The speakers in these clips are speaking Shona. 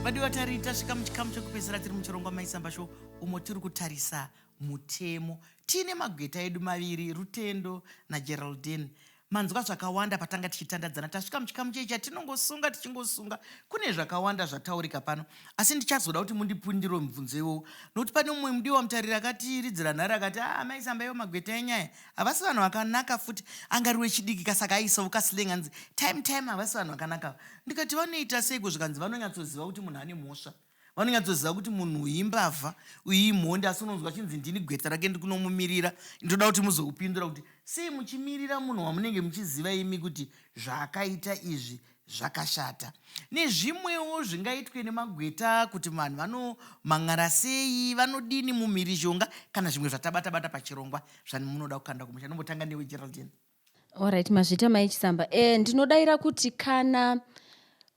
Vadiwa tari tasvika muchikamu chekupedzisira tiri muchirongwa Mai Chisamba Show umo tiri kutarisa mutemo. Tine magweta edu maviri, Rutendo naGeraldine. Manzwa zvakawanda patanga tichitandadzana. Tasvika muchikamu chechi chatinongosunga tichingosunga. Kune zvakawanda zvataurika pano. Asi ndichazoda kuti mundipundire mubvunzo iwowo. Nokuti pane mumwe mudiwa mutariri akatiridzira nhare akati Mai Chisamba iwo magweta enyaya. Havasi vanhu vakanaka futi. Angariwe chidiki kasaka aisawo kasling anzi time havasi vanhu vakanaka. Ndikati vanoita sei zvikanzi vanonyatsoziva kuti munhu ane mhosva. Vanonyatsoziva kuti munhu uimbavha uimhonde asi unonzwa chinzi ndini gweta rake ndikunomumirira. Ndoda kuti muzoupindura kuti sei muchimirira munhu wamunenge muchiziva imi kuti zvakaita izvi zvakashata. Nezvimwewo zvingaitwe nemagweta kuti vanhu vanomang'ara sei, vanodini mumhirizhonga kana zvimwe zvatabata pachirongwa zvamunoda kukanda kumusha. Nombotanga newe Geraldine. Alright, mazvita Mai Chisamba. Ndinodaira kuti kana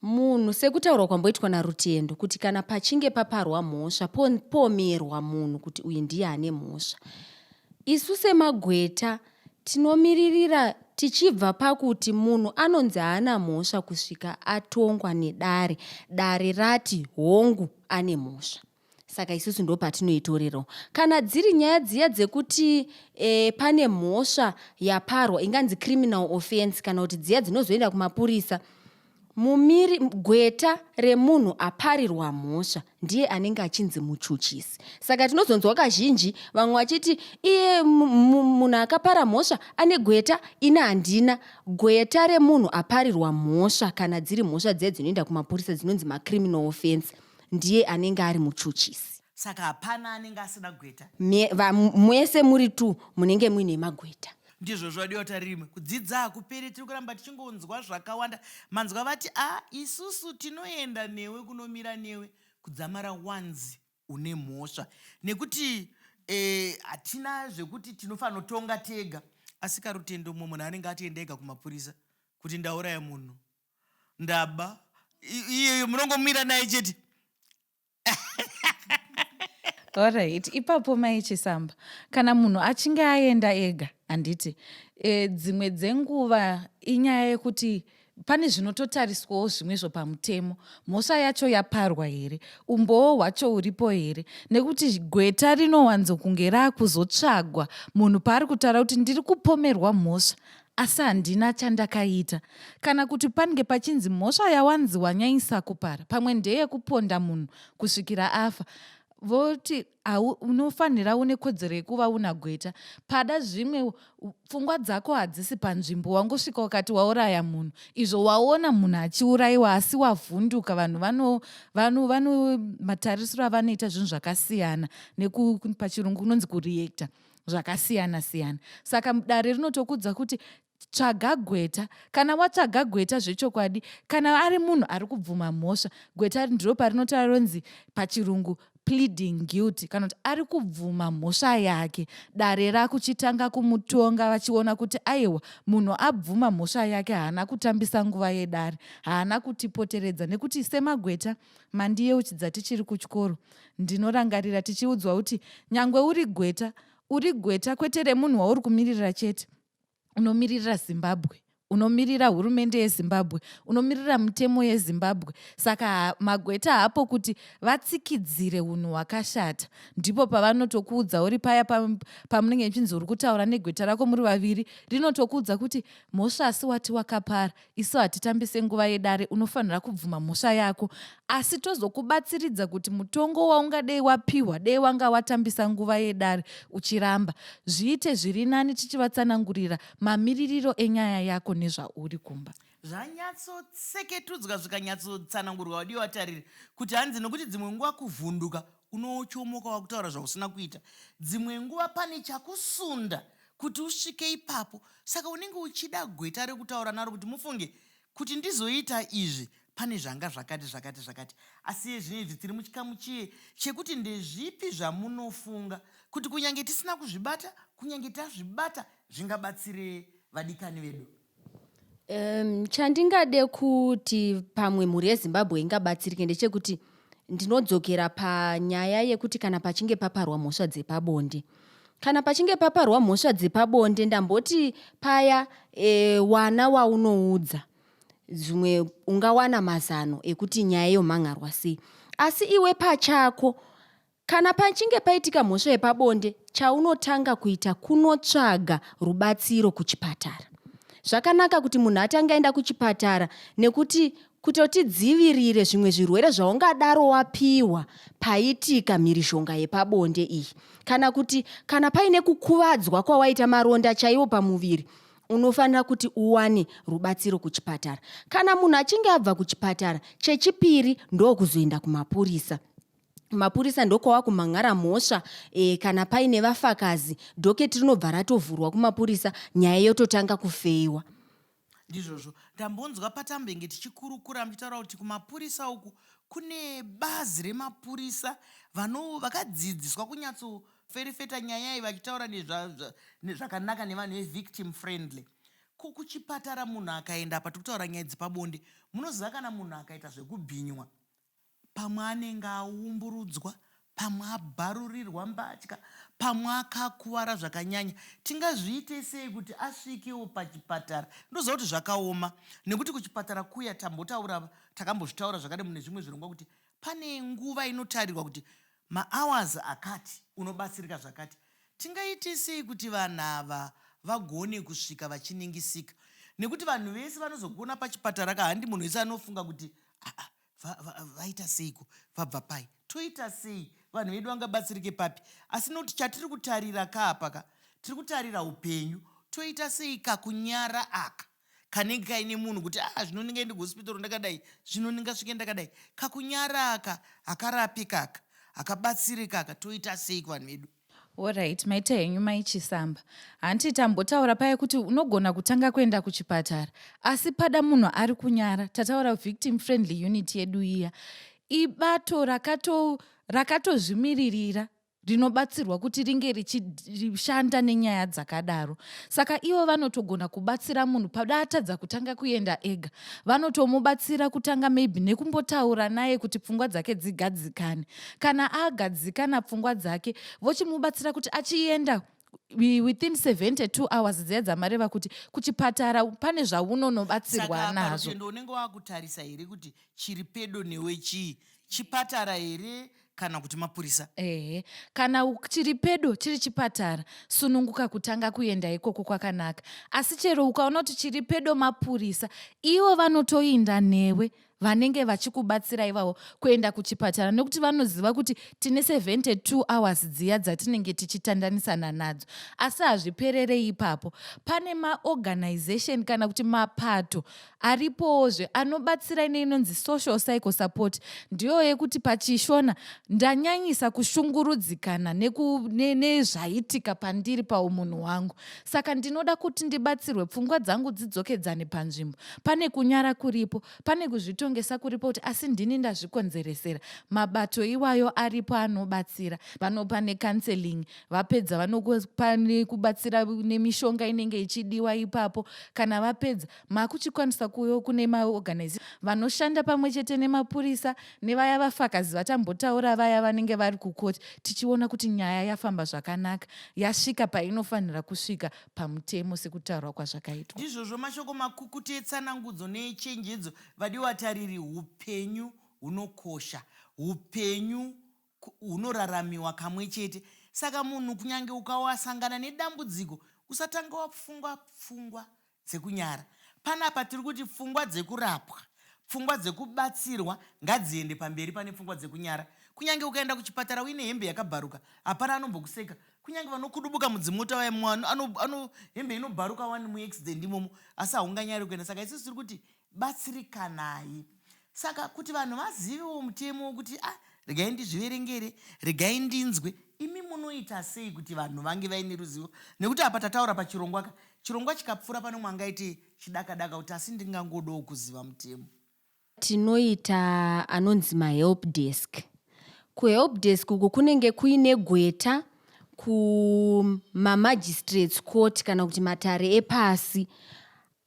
munhu sekutaurwa kwamboitwa naRutendo kuti kana pachinge paparwa mhosva pomerwa munhu kuti uyu ndiye ane mhosva. Isu semagweta tinomiririra tichibva pakuti munhu anonzi haana mhosva kusvika atongwa nedare. Dare rati hongu ane mhosva. Saka isusu ndo patinoitorerawo. Kana dziri nyaya dziya dzekuti pane mhosva yaparwa inganzi criminal offense kana kuti dziya dzinozoenda kumapurisa, gweta remunhu aparirwa mhosva ndiye anenge achinzi muchuchisi. Saka tinozonzwa kazhinji vamwe vachiti iye munhu akapara mhosva ane gweta, ina handina. Gweta remunhu aparirwa mhosva kana dziri mhosva dziye dzinoenda kumapurisa dzinonzi macriminal offense ndiye anenge ari muchuchisi. Saka hapana anenge asina gweta. Mwese muri tu munenge muine magweta. Ndizvo zvadiwa tarimwe kudzidza hakuperi. Tiri kuramba tichingonzwa zvakawanda. Manzwa vati isusu tinoenda newe kunomira newe kudzamara wanzi une mhosva nekuti hatina zvekuti tinofanira kutonga tega. Asi kaRutendo mumwe munhu anenge atienda ega kumapurisa kuti ndauraya munhu ndaba iyeyo munongomira naye chete. Alright, ipapo Mai Chisamba kana munhu achinge aenda ega handiti dzimwe dzenguva inyaya yekuti pane zvinototariswawo zvimwezvo pamutemo. Mhosva yacho yaparwa here, umbowo hwacho uripo here, nekuti gweta rinowanzo kunge raakuzotsvagwa munhu paari kutaura kuti ndiri kupomerwa mhosva asi handina chandakaita. Kana kuti pange pachinzi mhosva yawanzi wanyaisa kupara, pamwe ndeyekuponda munhu kusvikira afa, voti unofanira une kodzero yekuva una gweta. Pada zvimwe pfungwa dzako hadzisi panzvimbo, wangosvika ukati wauraya munhu, izvo waona munhu achiurayiwa asi wavhunduka. Vanhu matarisiro avanoita zvinhu zvakasiyana, pachirungu kunonzi kureacta zvakasiyana siyana. Saka dare rinotokudza kuti tsvaga gweta. Kana watsvaga gweta zvechokwadi, kana ari munhu ari kubvuma mhosva, gweta ndiro parinotaura ronzi pachirungu pleading guilty, kana kuti ari kubvuma mhosva yake. Dare rakuchitanga kumutonga vachiona kuti aiwa munhu abvuma mhosva yake haana kutambisa nguva yedare, haana kutipoteredza. Nekuti semagweta mandiyeuchidza tichiri kuchikoro, ndinorangarira tichiudzwa kuti nyangwe uri gweta kwete remunhu wauri kumirira chete, unomirira Zimbabwe, unomirira hurumende yeZimbabwe, unomirira mutemo yeZimbabwe. Saka magweta hapo kuti vatsikidzire unhu hwakashata ndipo pavanotokuudza uri paya pamunenge muchinzi uri kutaura negweta rako muri vaviri, rinotokuudza kuti mhosva asi wati wakapara, isu hatitambise nguva yedare, unofanira kubvuma mhosva yako. Asi tozokubatsiridza kuti mutongo waungadei wapiwa dei wanga watambisa nguva yedare uchiramba, zviite zviri nani tichivatsanangurira mamiririro enyaya yako nezvauri kumba. Zvanyatsotseketudzwa zvikanyatsotsanangurwa wadiwa tariri kuti hanzi nokuti dzimwe nguva kuvhunduka unochomoka wakutaura zvausina kuita. Dzimwe nguva pane chakusunda kuti usvike ipapo. Saka unenge uchida gweta rekutaura naro kuti mufunge kuti ndizoita izvi pane zvanga zvakati. Asi yezvinezvi tiri muchikamu chekuti ndezvipi zvamunofunga kuti kunyange tisina kuzvibata, kunyange tazvibata zvingabatsire vadikani vedu. Chandingade kuti pamwe mhuri yeZimbabwe ingabatsirike ndechekuti ndinodzokera panyaya yekuti kana pachinge paparwa mhosva dzepabonde. Kana pachinge paparwa mhosva dzepabonde, ndamboti paya wana waunoudza zvimwe ungawana mazano ekuti nyaya yomhangarwa sei. Asi iwe pachako kana pachinge paitika mhosva yepabonde, chaunotanga kuita kunotsvaga rubatsiro kuchipatara. Zvakanaka kuti munhu atange aenda kuchipatara nekuti kutotidzivirire zvimwe zvirwere zvaungadaro wapiwa paitika mhirizhonga yepabonde iyi. Kana paine kukuvadzwa kwawaita maronda chaiwo pamuviri, unofanira kuti uwane rubatsiro kuchipatara. Kana munhu achinge abva kuchipatara, chechipiri ndokuzoenda kumapurisa. Mapurisa ndokwava kumhan'ara mhosva. Kana paine vafakazi, dhoketi rinobva ratovhurwa kumapurisa, nyaya yototanga kufeiwa. Ndizvozvo ndambonzwa patambenge tichikurukura muchitaura kuti kumapurisa uku kune bazi remapurisa vakadzidziswa kunyatsoferefeta nyaya iyi vachitaura nezvakanaka nevanhu vevictim friendly. Kuchipatara munhu akaenda apa tikutaura nyaya dzepabonde, munoziva kana munhu akaita zvekubhinywa, pamwe anenge aumburudzwa, pamwe abharurirwa mbatya, pamwe akakuvara zvakanyanya, tingazviite sei kuti asvikewo pachipatara? Ndoziva kuti zvakaoma, nekuti kuchipatara kuya takambozvitaura zvakare mune zvimwe zvirongwa kuti pane nguva inotarirwa kuti mahours akati unobatsirika zvakati. Tingaite sei kuti vanhu ava vagone kusvika vachiningisika? Nekuti vanhu vese vanozokuona pachipatara kahandi munhu wese anofunga kuti vaita seiko, vabva pai, toita sei, vanhu vedu vangabatsirike papi? Asi noti chatiri kutarira kaapaka, tiri kutarira upenyu. Toita sei kakunyara aka kanenge kaine munhu kuti zvinoninga ndi kuhospitari ndakadai, zvinoninga svike ndakadai, kakunyara aka akarapika aka akabatsirika aka, toita sei kuvanhu vedu? Alright, maita henyu Mai Chisamba. Hanti tambotaura paya kuti unogona kutanga kuenda kuchipatara, asi pada munhu ari kunyara, tataura victim friendly unit yedu iya, ibato rakatozvimiririra rinobatsirwa kuti ringe richishanda nenyaya dzakadaro. Saka ivo vanotogona kubatsira munhu pada atadza kutanga kuenda ega. Vanotomubatsira kutanga maybe nekumbotaura naye kuti pfungwa dzake dzigadzikane. Kana agadzikana pfungwa dzake, vochimubatsira kuti achienda within 72 hours dziya dzamareva kuti kuchipatara pane zvaunonobatsirwa nazvo. Saka parutendo unenge wakutarisa here kuti chiri pedo newe chii, chipatara here kana kuti mapurisa? Kana chiri pedo chiri chipatara, sununguka kutanga kuenda ikoko kwakanaka. Asi chero ukaona kuti chiri pedo mapurisa, ivo vanotoinda newe vanenge vachikubatsira ivavo kuenda kuchipatara, nekuti vanoziva kuti tine 72 hours dziya dzatinenge tichitandanisana nadzo. Asi hazviperere ipapo, pane maorganization kana kuti mapato aripozve anobatsira ine inonzi social psycho support. Ndiyo yekuti pachishona ndanyanyisa kushungurudzikana nezvaitika pandiri paumunhu hwangu, saka ndinoda kuti ndibatsirwe pfungwa dzangu dzidzokedzane panzvimbo. Pane kunyara kuripo, pane kuzvitongesa kuripo kuti asi ndini ndazvikonzeresera. Mabato iwayo aripo anobatsira. Vanopa necounseling, vapedza vanopa kubatsira nemishonga inenge ichidiwa ipapo. Kana vapedza makuchikwanisa kuyo kune maorganization vanoshanda pamwe chete nemapurisa nevaya vafakazi vatambotaura vaya vanenge vari kukoti, tichiona kuti nyaya yafamba zvakanaka, yasvika painofanira kusvika pamutemo sekutaurwa kwazvakaitwa. Ndizvozvo mashoko makukutu etsanangudzo nechenjedzo vadiwatariri. Upenyu hunokosha, upenyu hunoraramiwa kamwe chete. Saka munhu kunyange ukawasangana nedambudziko, usatanga wapfungwa pfungwa dzekunyara. Panapa tiri kuti pfungwa dzekurapwa, pfungwa dzekubatsirwa ngadziende pamberi pane pfungwa dzekunyara. Kunyange ukaenda kuchipatara uine hembe yakabharuka, hapana anombokuseka. Kunyange vanokudubuka mudzimota vayemo ano hembe inobharuka wani muaccident imomo, asi haunganyari kuenda. Saka isusu tiri kuti batsirikanai. Saka kuti vanhu vazivewo mutemo kuti regai ndizviverengere, regai ndinzwe, imi munoita sei kuti vanhu vange vaine ruzivo? Nekuti apa tataura pachirongwa, chirongwa chikapfuura pano mwangaite chidaka-daka kuti asi ndingangodawo kuziva mutemo. Tinoita anonzi mahelp desk. Kuhelp desk uku kunenge kuine gweta kumamagistrates court kana kuti matare epasi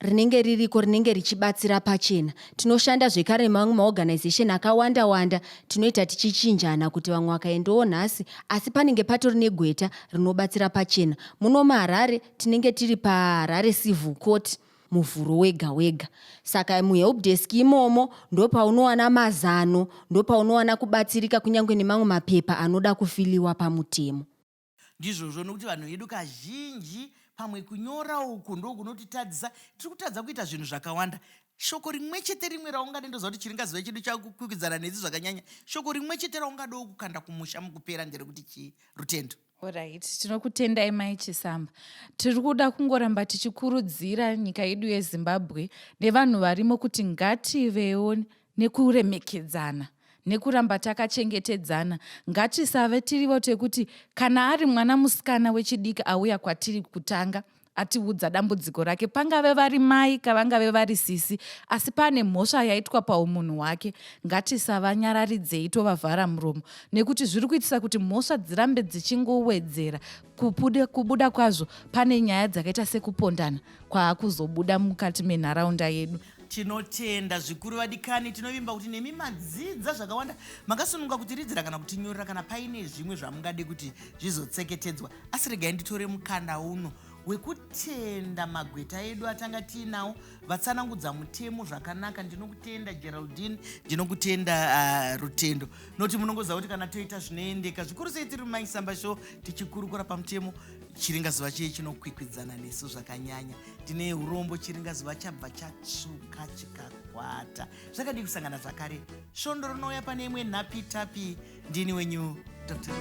rinenge ririko, rinenge richibatsira pachena. Tinoshanda zvekare nemamwe maorganization akawanda-wanda, tinoita tichichinjana kuti vamwe vakaendawo nhasi, asi panenge patori negweta rinobatsira pachena. Muno muHarare tinenge tiri paHarare Civil Court, muvhuro wega wega. Saka muhelpdesk imomo ndopaunowana mazano, ndopaunowana kubatsirika kunyange nemamwe mapepa anoda kufiliwa pamutemo. Ndizvozvo nokuti vanhu vedu kazhinji pamwe kunyora uku ndokunotitadzisa. Tiri kutadza kuita zvinhu zvakawanda. Shoko rimwe chete rimwe raungadendoziva kuti chiringaziva chedu chakukwikwidzana netsi zvakanyanya, shoko rimwe chete raungadowo kukanda kumusha mukupera nderekuti chii? Rutendo. Alright, tinokutendai Mai Chisamba. Tiri kuda kungoramba tichikurudzira nyika yedu yeZimbabwe nevanhu varimo kuti ngativewo nekuremekedzana, nekuramba takachengetedzana. Ngatisave tirivo tekuti kana ari mwana musikana wechidiki auya kwatiri kutanga atiudza dambudziko rake, pangave vari mai kavangave vari sisi, asi pane mhosva yaitwa paumunhu hwake, ngatisavanyararidzei tovavhara muromo, nekuti zviri kuitisa kuti mhosva dzirambe dzichingowedzera. Kubuda kwazvo pane nyaya dzakaita sekupondana kwaakuzobuda mukati menharaunda yedu. Tinotenda zvikuru vadikani, tinovimba kuti nemi madzidza zvakawanda, makasununga kutiridzira kana kutinyorera kana paine zvimwe zvamungade kuti zvizotseketedzwa. Asi regai nditore mukana uno wekutenda magweta edu atanga tiinawo vatsanangudza mutemo zvakanaka. Ndinokutenda Geraldine, ndinokutenda Rutendo, noti munongoziva kuti kana toita zvinoendeka zvikuru sei tiri muMai Chisamba Show tichikurukura pamutemo, chiringazuva chii chinokwikwidzana nesu zvakanyanya. Tine urombo, chiringazuva chabva chatsvuka chikakwata. Zvakadii kusangana zvakare. Svondo rinouya pane imwe nhapi tapi. Ndini wenyu Dr.